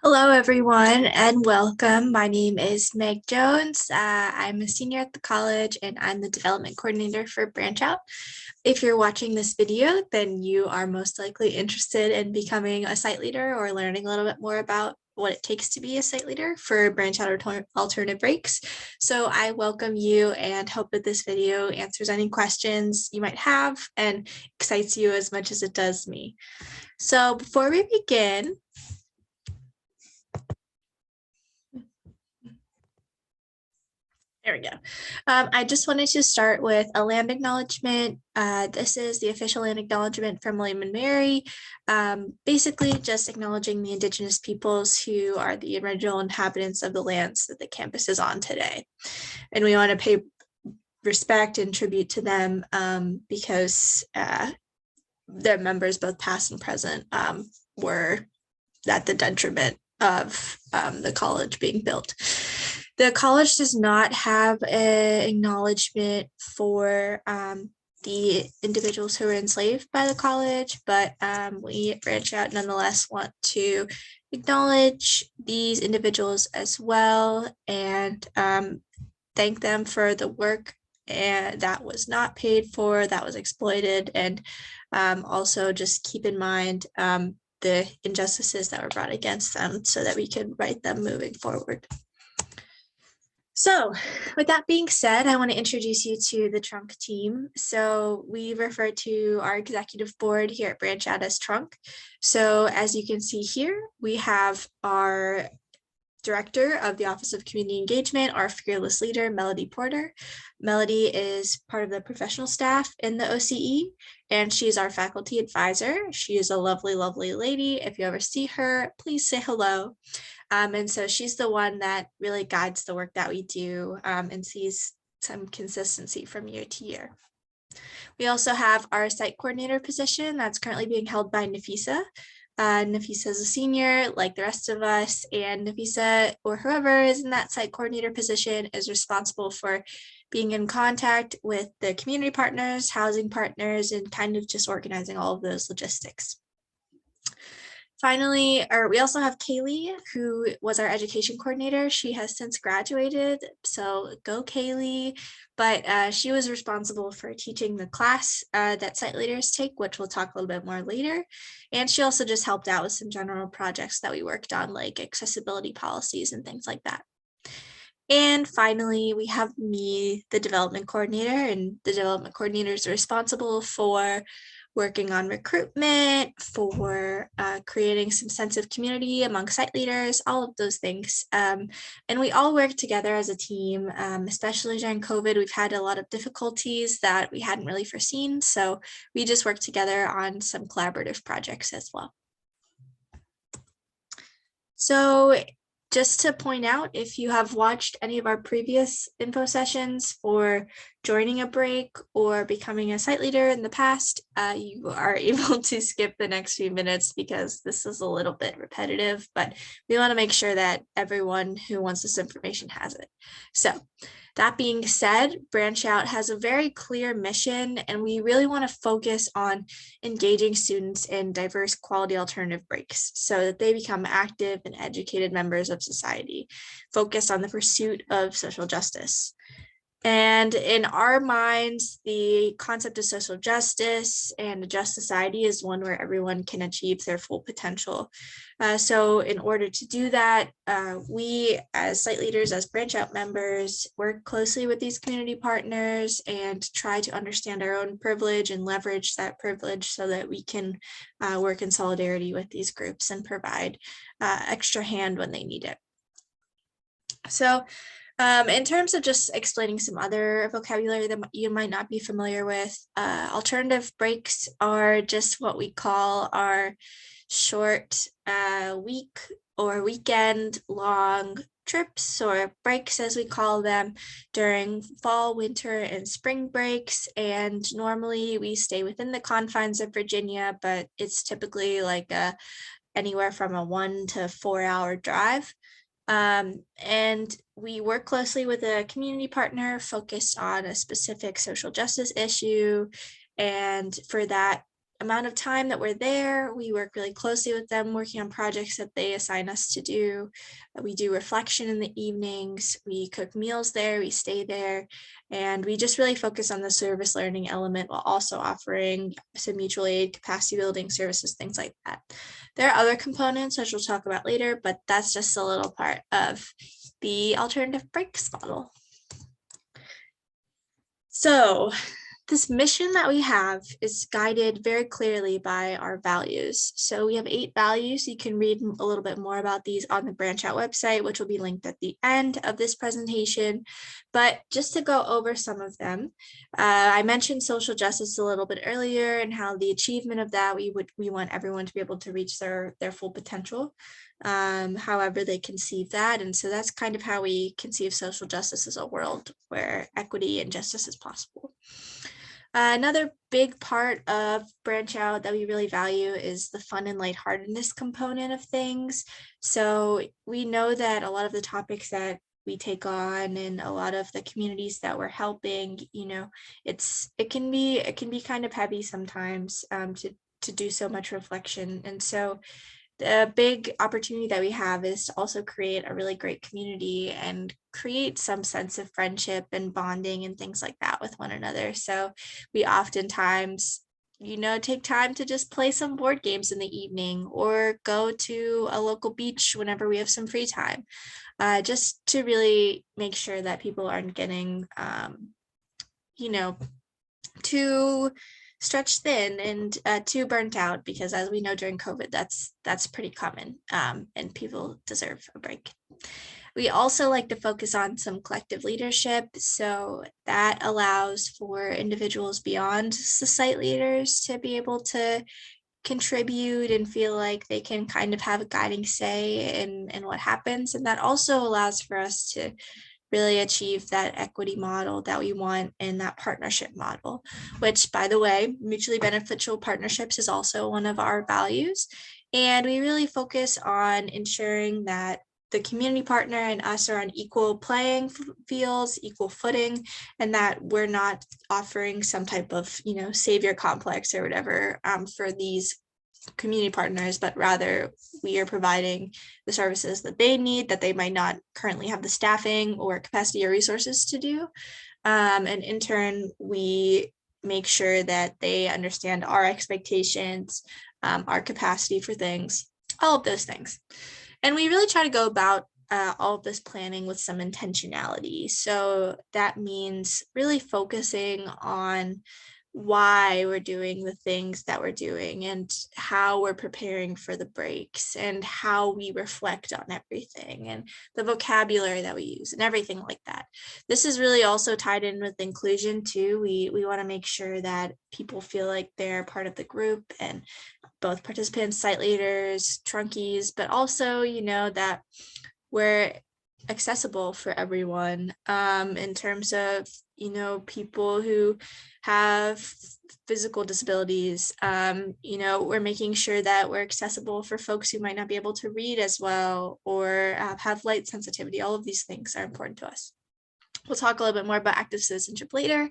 Hello, everyone, and welcome. My name is Meg Jones. I'm a senior at the college, and I'm the development coordinator for Branch Out. If you're watching this video, then you are most likely interested in becoming a site leader or learning a little bit more about what it takes to be a site leader for Branch Out alternative breaks. So I welcome you and hope that this video answers any questions you might have and excites you as much as it does me. So before we begin, there we go. I just wanted to start with a land acknowledgement. This is the official land acknowledgement from William and Mary. Basically just acknowledging the Indigenous peoples who are the original inhabitants of the lands that the campus is on today. And we want to pay respect and tribute to them because their members, both past and present, were at the detriment of the college being built. The college does not have an acknowledgement for the individuals who were enslaved by the college, but we at Branch Out nonetheless want to acknowledge these individuals as well and thank them for the work and that was not paid for, that was exploited, and also just keep in mind the injustices that were brought against them so that we could right them moving forward. So with that being said, I want to introduce you to the Trunk team. So we refer to our executive board here at Branch Out as Trunk. So as you can see here, we have our Director of the Office of Community Engagement, our fearless leader, Melody Porter. Melody is part of the professional staff in the OCE, and she is our faculty advisor. She is a lovely, lovely lady. If you ever see her, please say hello. And so she's the one that really guides the work that we do and sees some consistency from year to year. We also have our site coordinator position that's currently being held by Nafisa. Nafisa is a senior like the rest of us, and Nafisa or whoever is in that site coordinator position is responsible for being in contact with the community partners, housing partners, and kind of just organizing all of those logistics. Finally, we also have Kaylee, who was our education coordinator. She has since graduated, so go Kaylee. But she was responsible for teaching the class that site leaders take, which we'll talk a little bit more later. And she also just helped out with some general projects that we worked on, like accessibility policies and things like that. And finally, we have me, the development coordinator, and the development coordinator is responsible for working on recruitment, for creating some sense of community among site leaders, all of those things. And we all work together as a team, especially during COVID. We've had a lot of difficulties that we hadn't really foreseen. So we just work together on some collaborative projects as well. So just to point out, if you have watched any of our previous info sessions for joining a break or becoming a site leader in the past, you are able to skip the next few minutes because this is a little bit repetitive, but we want to make sure that everyone who wants this information has it. So that being said, Branch Out has a very clear mission, and we really want to focus on engaging students in diverse quality alternative breaks so that they become active and educated members of society, focused on the pursuit of social justice. And in our minds, the concept of social justice and a just society is one where everyone can achieve their full potential. So in order to do that, we as site leaders, as Branch Out members, work closely with these community partners and try to understand our own privilege and leverage that privilege so that we can work in solidarity with these groups and provide extra hand when they need it. So in terms of just explaining some other vocabulary that you might not be familiar with, alternative breaks are just what we call our short week or weekend long trips or breaks, as we call them, during fall, winter, and spring breaks. And normally we stay within the confines of Virginia, but it's typically like anywhere from a 1 to 4 hour drive. And we work closely with a community partner focused on a specific social justice issue. And for that, amount of time that we're there, we work really closely with them, working on projects that they assign us to do. We do reflection in the evenings, we cook meals there, we stay there, and we just really focus on the service learning element while also offering some mutual aid, capacity building services, things like that. There are other components, which we'll talk about later, but that's just a little part of the alternative breaks model. So this mission that we have is guided very clearly by our values. So we have 8 values. You can read a little bit more about these on the Branch Out website, which will be linked at the end of this presentation. But just to go over some of them, I mentioned social justice a little bit earlier and how the achievement of that, we want everyone to be able to reach their full potential, however they conceive that. And so that's kind of how we conceive social justice as a world where equity and justice is possible. Another big part of Branch Out that we really value is the fun and lightheartedness component of things. So we know that a lot of the topics that we take on and a lot of the communities that we're helping, you know, it can be kind of heavy sometimes to do so much reflection. And so the big opportunity that we have is to also create a really great community and create some sense of friendship and bonding and things like that with one another. So we oftentimes, you know, take time to just play some board games in the evening or go to a local beach whenever we have some free time, just to really make sure that people aren't getting, you know, too stretched thin and too burnt out, because as we know during COVID, that's pretty common, and people deserve a break. We also like to focus on some collective leadership. So that allows for individuals beyond the site leaders to be able to contribute and feel like they can kind of have a guiding say in what happens. And that also allows for us to really achieve that equity model that we want in that partnership model, which, by the way, mutually beneficial partnerships is also one of our values. And we really focus on ensuring that the community partner and us are on equal playing fields, equal footing, and that we're not offering some type of, you know, savior complex or whatever for these community partners, but rather we are providing the services that they need that they might not currently have the staffing or capacity or resources to do. And in turn, we make sure that they understand our expectations, our capacity for things, all of those things. And we really try to go about all of this planning with some intentionality. So that means really focusing on why we're doing the things that we're doing and how we're preparing for the breaks and how we reflect on everything and the vocabulary that we use and everything like that. This is really also tied in with inclusion too. We want to make sure that people feel like they're part of the group, and both participants, site leaders, trunkies, but also, you know, that we're accessible for everyone, in terms of, you know, people who have physical disabilities. You know, we're making sure that we're accessible for folks who might not be able to read as well or have light sensitivity. All of these things are important to us. We'll talk a little bit more about active citizenship later.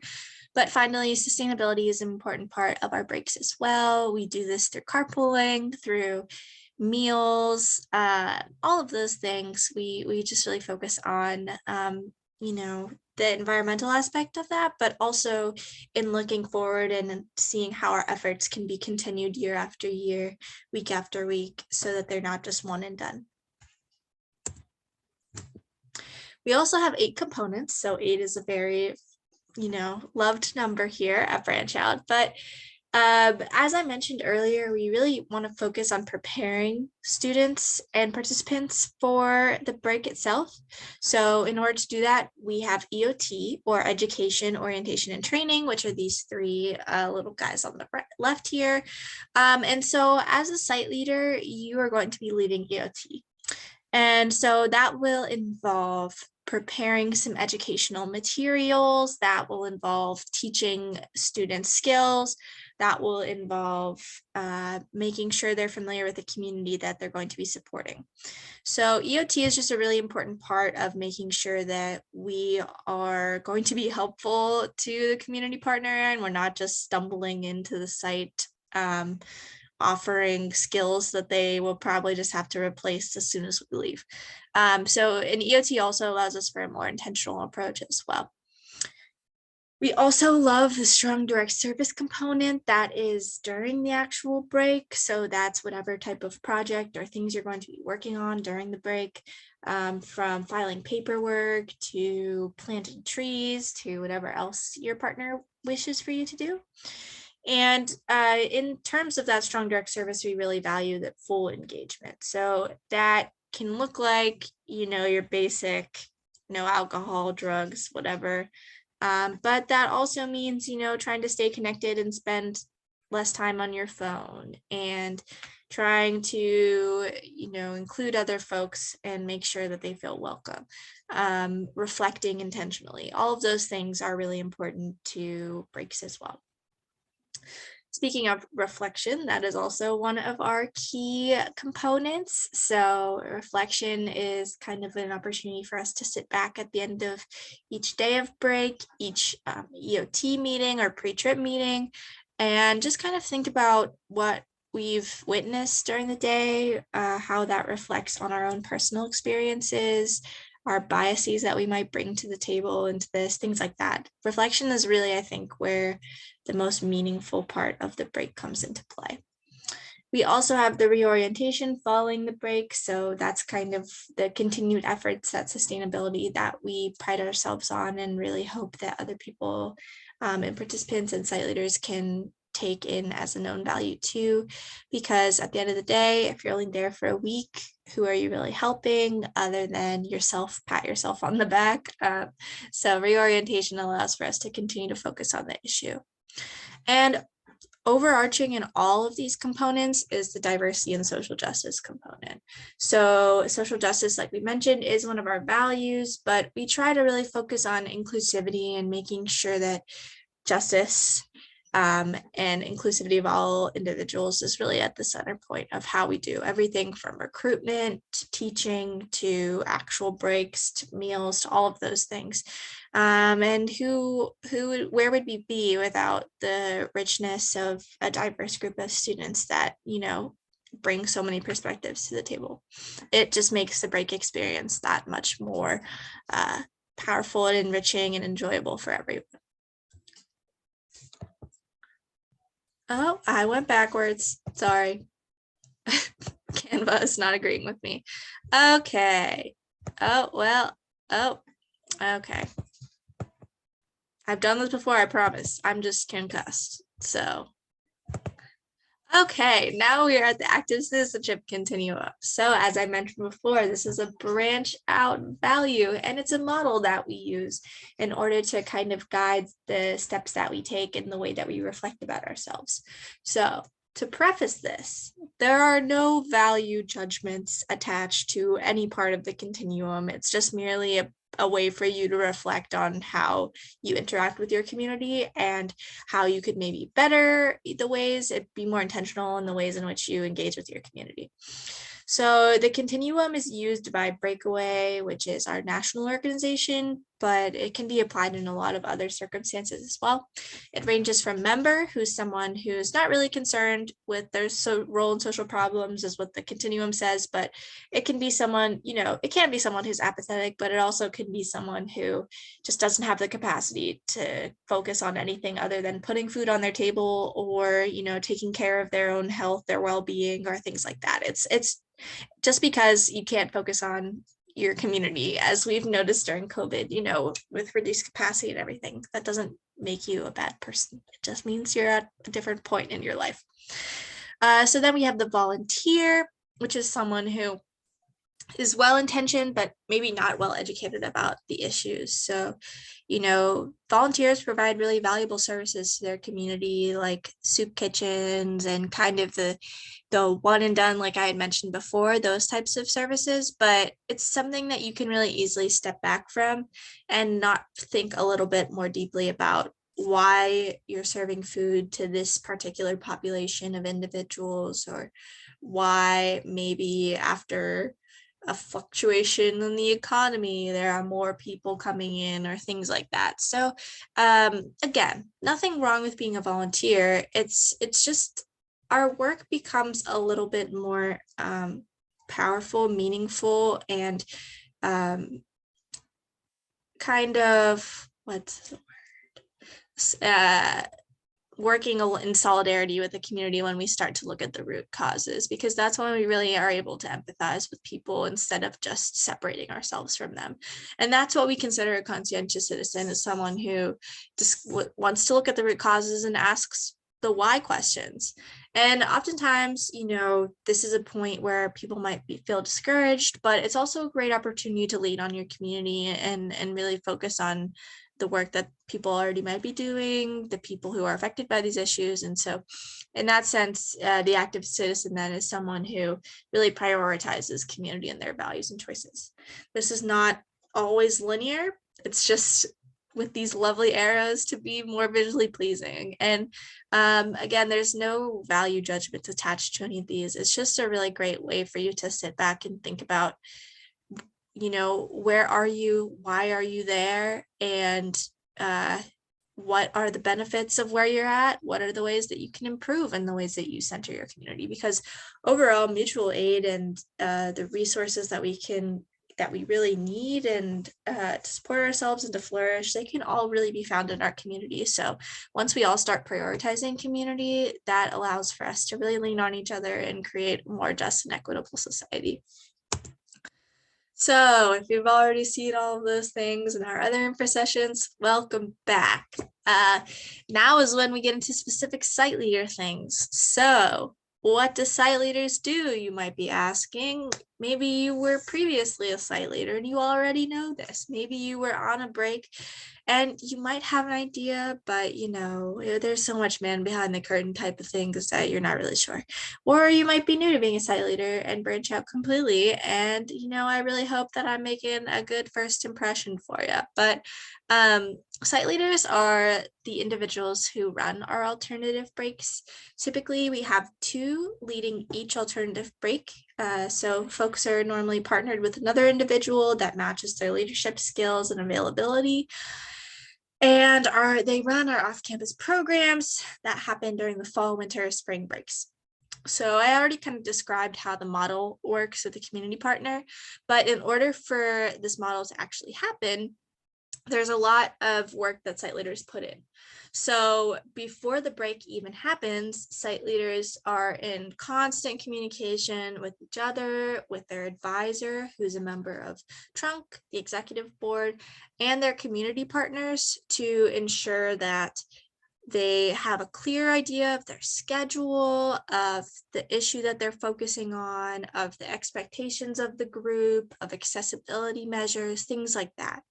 But finally, sustainability is an important part of our breaks as well. We do this through carpooling, through meals, all of those things. We just really focus on, you know, the environmental aspect of that, but also in looking forward and seeing how our efforts can be continued year after year, week after week, so that they're not just one and done. We also have 8 components. So 8 is a very, you know, loved number here at Branch Out. But as I mentioned earlier, we really want to focus on preparing students and participants for the break itself. So in order to do that, we have EOT, or education, orientation, and training, which are these 3 little guys on the left here. And so as a site leader, you are going to be leading EOT. And so that will involve preparing some educational materials, that will involve teaching students skills, that will involve making sure they're familiar with the community that they're going to be supporting. So EOT is just a really important part of making sure that we are going to be helpful to the community partner and we're not just stumbling into the site offering skills that they will probably just have to replace as soon as we leave. So an EOT also allows us for a more intentional approach as well. We also love the strong direct service component that is during the actual break. So that's whatever type of project or things you're going to be working on during the break, from filing paperwork to planting trees to whatever else your partner wishes for you to do. And in terms of that strong direct service, we really value that full engagement. So that can look like, your basic no alcohol, drugs, whatever. But that also means, trying to stay connected and spend less time on your phone, and trying to, include other folks and make sure that they feel welcome. Reflecting intentionally. All of those things are really important to breaks as well. Speaking of reflection, that is also one of our key components. So reflection is kind of an opportunity for us to sit back at the end of each day of break, each EOT meeting or pre-trip meeting, and just kind of think about what we've witnessed during the day, how that reflects on our own personal experiences, our biases that we might bring to the table into this, things like that. Reflection is really, I think, where the most meaningful part of the break comes into play. We also have the reorientation following the break. So that's kind of the continued efforts at sustainability that we pride ourselves on, and really hope that other people and participants and site leaders can take in as a known value too, because at the end of the day, if you're only there for a week, who are you really helping other than yourself? Pat yourself on the back. So reorientation allows for us to continue to focus on the issue. And overarching in all of these components is the diversity and social justice component. So social justice, like we mentioned, is one of our values, but we try to really focus on inclusivity and making sure that justice and inclusivity of all individuals is really at the center point of how we do everything, from recruitment to teaching to actual breaks to meals to all of those things. And where would we be without the richness of a diverse group of students that, bring so many perspectives to the table? It just makes the break experience that much more powerful and enriching and enjoyable for everyone. Oh, I went backwards. Sorry. Canva is not agreeing with me. Okay. Oh, well. Oh, okay. I've done this before, I promise. I'm just concussed. So, okay, now we are at the active citizenship continuum. So as I mentioned before, this is a branch out value, and it's a model that we use in order to kind of guide the steps that we take and the way that we reflect about ourselves. So to preface this, there are no value judgments attached to any part of the continuum. It's just merely a way for you to reflect on how you interact with your community and how you could maybe better the ways, be more intentional in the ways in which you engage with your community. So the Continuum is used by Breakaway, which is our national organization, but it can be applied in a lot of other circumstances as well. It ranges from member, who's someone who's not really concerned with their role in social problems, is what the Continuum says, but it can be someone, it can be someone who's apathetic, but it also can be someone who just doesn't have the capacity to focus on anything other than putting food on their table, or, taking care of their own health, their well-being, or things like that. It's just because you can't focus on your community, as we've noticed during COVID, with reduced capacity and everything, that doesn't make you a bad person. It just means you're at a different point in your life. So then we have the volunteer, which is someone who is well-intentioned, but maybe not well-educated about the issues. So, volunteers provide really valuable services to their community, like soup kitchens and kind of the one and done, like I had mentioned before, those types of services. But it's something that you can really easily step back from and not think a little bit more deeply about why you're serving food to this particular population of individuals, or why maybe after a fluctuation in the economy there are more people coming in, or things like that. So again, nothing wrong with being a volunteer. It's just our work becomes a little bit more powerful, meaningful, and kind of working in solidarity with the community when we start to look at the root causes, because that's when we really are able to empathize with people instead of just separating ourselves from them. And that's what we consider a conscientious citizen, is someone who just wants to look at the root causes and asks the why questions. And oftentimes, this is a point where people might feel discouraged, but it's also a great opportunity to lean on your community and really focus on the work that people already might be doing, the people who are affected by these issues. And so in that sense, the active citizen then is someone who really prioritizes community and their values and choices. This is not always linear. It's just with these lovely arrows to be more visually pleasing. And again, there's no value judgments attached to any of these. It's just a really great way for you to sit back and think about, where are you? Why are you there? And what are the benefits of where you're at? What are the ways that you can improve and the ways that you center your community? Because overall, mutual aid and the resources that we really need and to support ourselves and to flourish, they can all really be found in our community. So once we all start prioritizing community, that allows for us to really lean on each other and create a more just and equitable society. So if you've already seen all of those things in our other info sessions, welcome back. Now is when we get into specific site leader things. So what do site leaders do, you might be asking? Maybe you were previously a site leader and you already know this. Maybe you were on a break and you might have an idea, but there's so much man behind the curtain type of things that you're not really sure. Or you might be new to being a site leader and branch out completely. And, I really hope that I'm making a good first impression for you. But site leaders are the individuals who run our alternative breaks. Typically, we have two leading each alternative break. So folks are normally partnered with another individual that matches their leadership skills and availability. And they run our off-campus programs that happen during the fall, winter, spring breaks. So I already kind of described how the model works with the community partner, but in order for this model to actually happen, there's a lot of work that site leaders put in. So before the break even happens, site leaders are in constant communication with each other, with their advisor, who's a member of Trunk, the executive board, and their community partners to ensure that they have a clear idea of their schedule, of the issue that they're focusing on, of the expectations of the group, of accessibility measures, things like that.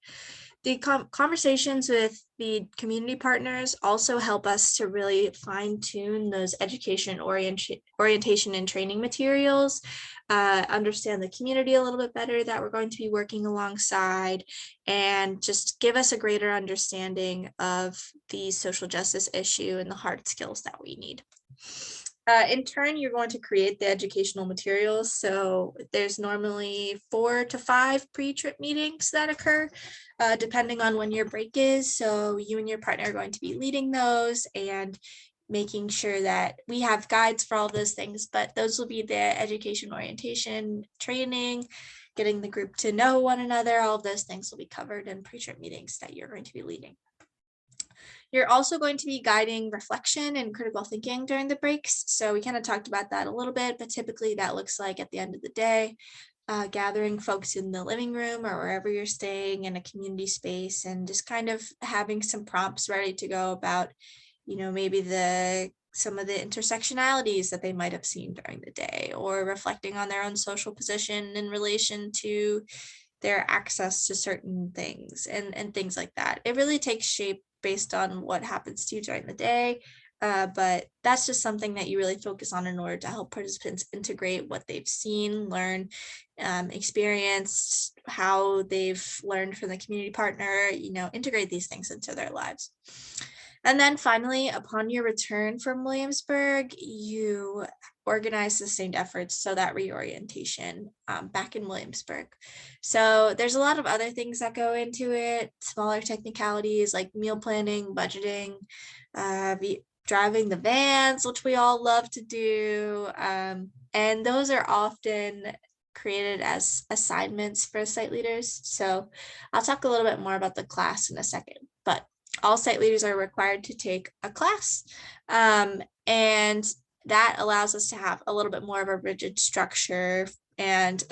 The conversations with the community partners also help us to really fine tune those education orientation and training materials, understand the community a little bit better that we're going to be working alongside, and just give us a greater understanding of the social justice issue and the hard skills that we need. In turn, you're going to create the educational materials. So there's normally 4 to 5 pre-trip meetings that occur, depending on when your break is. So you and your partner are going to be leading those and making sure that we have guides for all those things, but those will be the education orientation, training, getting the group to know one another. All of those things will be covered in pre-trip meetings that you're going to be leading. You're also going to be guiding reflection and critical thinking during the breaks. So we kind of talked about that a little bit, but typically that looks like at the end of the day, gathering folks in the living room or wherever you're staying in a community space and just kind of having some prompts ready to go about, maybe some of the intersectionalities that they might have seen during the day, or reflecting on their own social position in relation to their access to certain things and things like that. It really takes shape based on what happens to you during the day. But that's just something that you really focus on in order to help participants integrate what they've seen, learn, experienced, how they've learned from the community partner, integrate these things into their lives. And then finally, upon your return from Williamsburg, you organize sustained efforts, so that reorientation back in Williamsburg. So there's a lot of other things that go into it, smaller technicalities like meal planning, budgeting, driving the vans, which we all love to do. And those are often created as assignments for site leaders. So I'll talk a little bit more about the class in a second, but all site leaders are required to take a class. And that allows us to have a little bit more of a rigid structure and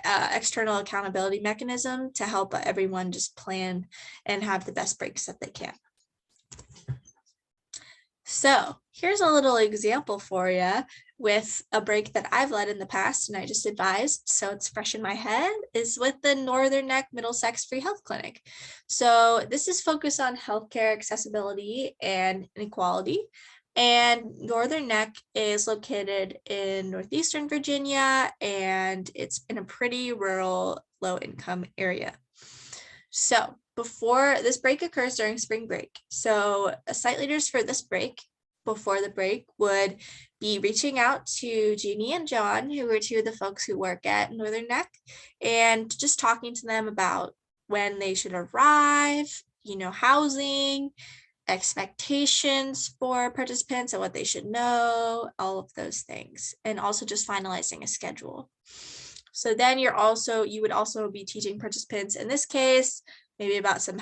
external accountability mechanism to help everyone just plan and have the best breaks that they can. So here's a little example for you with a break that I've led in the past and I just advised, so it's fresh in my head, is with the Northern Neck Middlesex Free Health Clinic. So this is focused on healthcare accessibility and inequality. And Northern Neck is located in northeastern Virginia, and it's in a pretty rural, low-income area. So before this break occurs during spring break, so site leaders for this break, before the break, would be reaching out to Jeannie and John, who are two of the folks who work at Northern Neck, and just talking to them about when they should arrive, housing, expectations for participants and what they should know, all of those things, and also just finalizing a schedule. So then you would also be teaching participants, in this case, maybe about some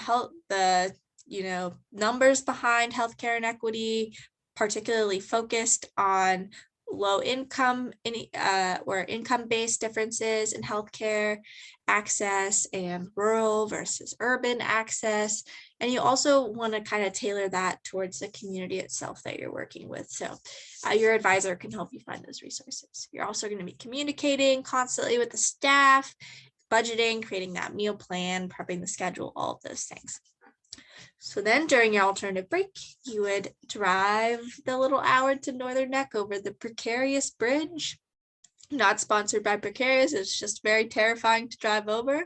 numbers behind healthcare inequity, particularly focused on low income or income-based differences in healthcare access and rural versus urban access. And you also want to kind of tailor that towards the community itself that you're working with. So your advisor can help you find those resources. You're also going to be communicating constantly with the staff, budgeting, creating that meal plan, prepping the schedule, all of those things. So then during your alternative break, you would drive the little hour to Northern Neck over the precarious bridge. Not sponsored by Precarious, it's just very terrifying to drive over.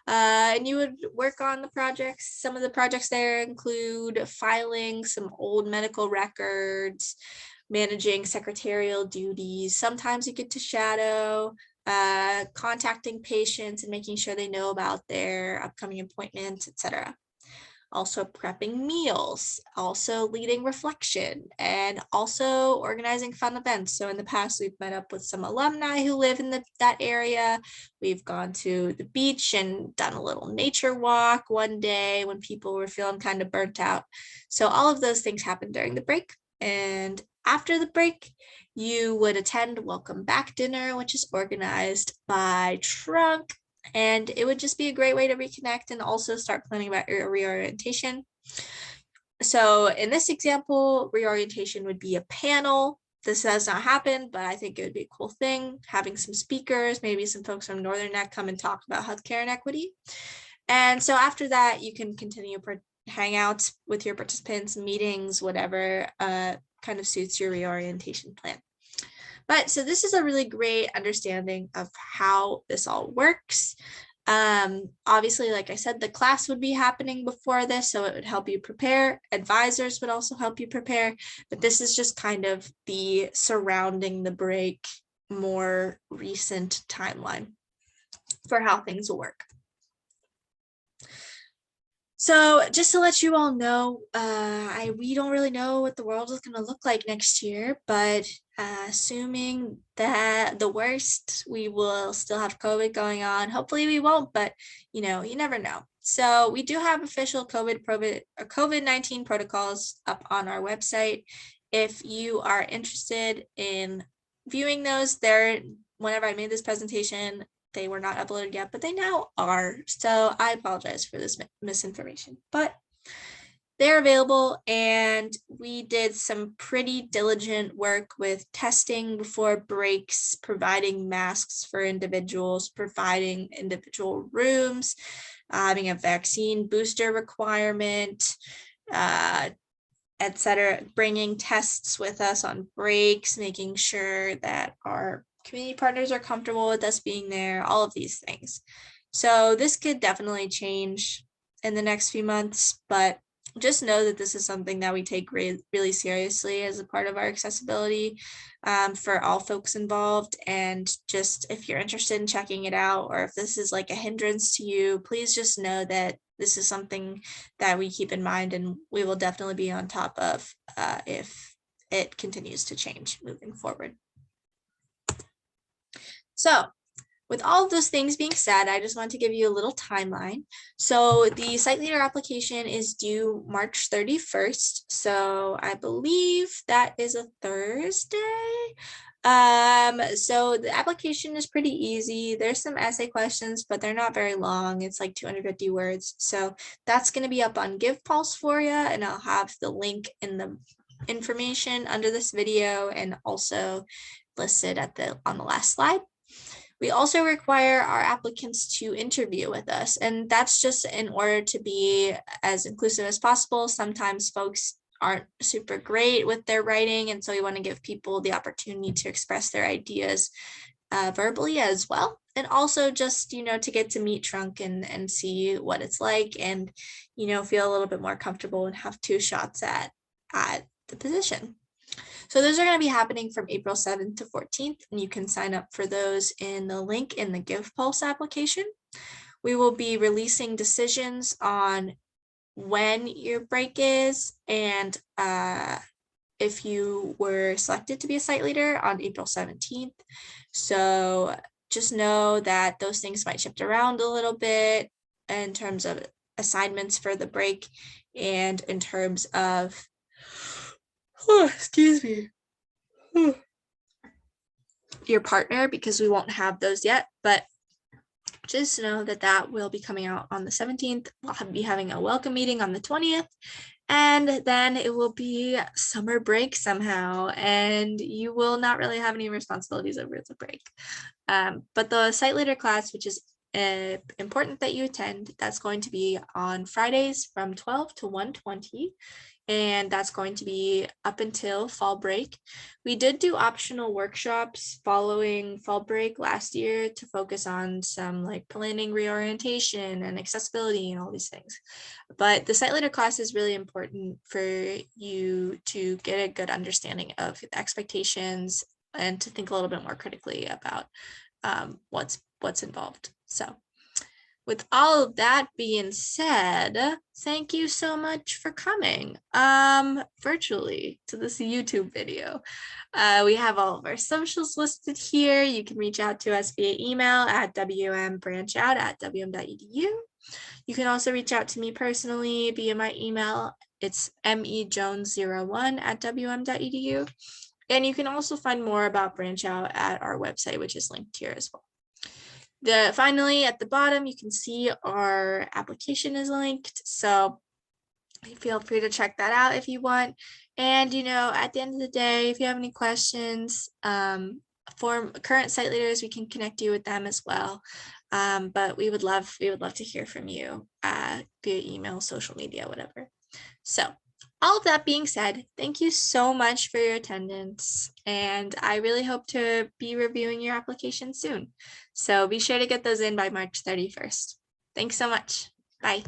And you would work on the projects. Some of the projects there include filing some old medical records, managing secretarial duties. Sometimes you get to shadow, contacting patients and making sure they know about their upcoming appointments, etc. Also prepping meals, also leading reflection, and also organizing fun events. So in the past, we've met up with some alumni who live in that area. We've gone to the beach and done a little nature walk one day when people were feeling kind of burnt out. So all of those things happen during the break. And after the break, you would attend welcome back dinner, which is organized by Trunk. And it would just be a great way to reconnect and also start planning about your reorientation. So in this example, reorientation would be a panel. This has not happened, but I think it would be a cool thing, having some speakers, maybe some folks from Northern Neck come and talk about healthcare inequity. And so after that, you can continue hangouts with your participants, meetings, whatever kind of suits your reorientation plan. But so this is a really great understanding of how this all works. Obviously, like I said, the class would be happening before this, so it would help you prepare. Advisors would also help you prepare, but this is just kind of the surrounding the break, more recent timeline for how things will work. So just to let you all know, we don't really know what the world is going to look like next year, but assuming that the worst, we will still have COVID going on. Hopefully we won't, but you never know. So we do have official COVID-19 protocols up on our website. If you are interested in viewing those, whenever I made this presentation, they were not uploaded yet, but they now are. So I apologize for this misinformation, but they're available. And we did some pretty diligent work with testing before breaks, providing masks for individuals, providing individual rooms, having a vaccine booster requirement, etc., bringing tests with us on breaks, making sure that our community partners are comfortable with us being there, all of these things. So this could definitely change in the next few months, but just know that this is something that we take really seriously as a part of our accessibility for all folks involved. And just if you're interested in checking it out, or if this is like a hindrance to you, please just know that this is something that we keep in mind, and we will definitely be on top of if it continues to change moving forward. So with all of those things being said, I just want to give you a little timeline. So the site leader application is due March 31st. So I believe that is a Thursday. So the application is pretty easy. There's some essay questions, but they're not very long. It's like 250 words. So that's going to be up on GivePulse for you, and I'll have the link in the information under this video and also listed on the last slide. We also require our applicants to interview with us, and that's just in order to be as inclusive as possible. Sometimes folks aren't super great with their writing, and so we want to give people the opportunity to express their ideas verbally as well. And also just, to get to meet Trunk and see what it's like, and, feel a little bit more comfortable and have two shots at the position. So those are going to be happening from April 7th to 14th, and you can sign up for those in the link in the GivePulse application. We will be releasing decisions on when your break is, and if you were selected to be a site leader on April 17th. So just know that those things might shift around a little bit in terms of assignments for the break and in terms of excuse me, your partner, because we won't have those yet, but just know that will be coming out on the 17th. We'll be having a welcome meeting on the 20th, and then it will be summer break somehow, and you will not really have any responsibilities over the break. But the site leader class, which is important that you attend, that's going to be on Fridays from 12 to 1:20. And that's going to be up until fall break. We did do optional workshops following fall break last year to focus on some like planning reorientation and accessibility and all these things. But the site leader class is really important for you to get a good understanding of the expectations and to think a little bit more critically about what's involved. So with all of that being said, thank you so much for coming virtually to this YouTube video. We have all of our socials listed here. You can reach out to us via email at wmbranchout@wm.edu. You can also reach out to me personally via my email. It's mejones01@wm.edu. And you can also find more about Branch Out at our website, which is linked here as well. Finally, at the bottom, you can see our application is linked. So feel free to check that out if you want. And, at the end of the day, if you have any questions for current site leaders, we can connect you with them as well. But we would love to hear from you via email, social media, whatever. So all of that being said, thank you so much for your attendance, and I really hope to be reviewing your application soon. So be sure to get those in by March 31st. Thanks so much. Bye.